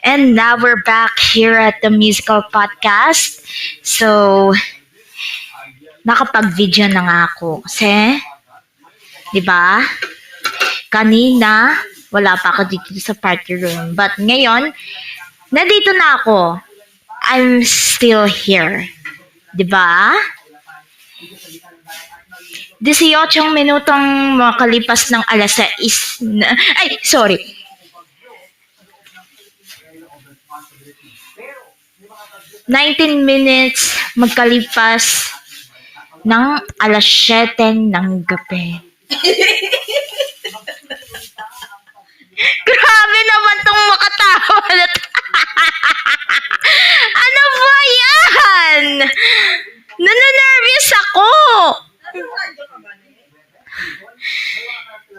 And now we're back here at the musical podcast. So, nakapag-video na nga ako. Kasi, di ba? Kanina, wala pa ako dito sa party room. But ngayon, nandito na ako. I'm still here. Di ba? 18 minutong makalipas ng alas 6 na, ay, sorry. 19 minutes magkalipas ng alas 7 ng gabi. Grabe naman tong makatawa na Ano ba yan? Nananervous ako.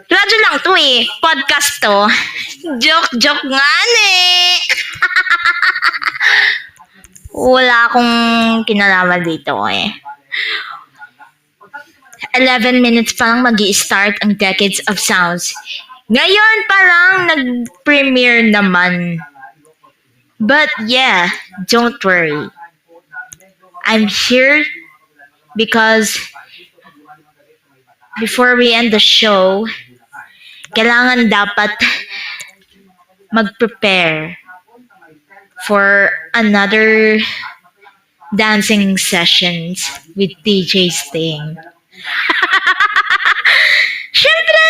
Radyo lang to eh. Podcast to. Joke nga eh. Wala akong kinalaman dito eh. 11 minutes pa lang mag-i-start ang Decades of Sounds. Ngayon parang nag-premiere naman. But yeah, don't worry. I'm here because before we end the show, kailangan dapat mag-prepare for another dancing sessions with DJ Sting. Siyempre!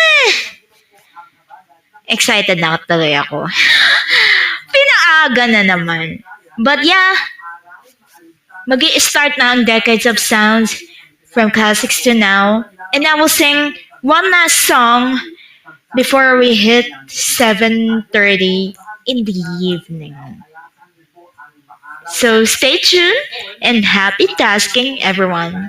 Excited na tuloy ako. Pinaaga na naman. But yeah, magi-start na ang Decades of Sounds from classics to now. And I will sing one last song before we hit 7:30 in the evening. So stay tuned and happy tasking, everyone.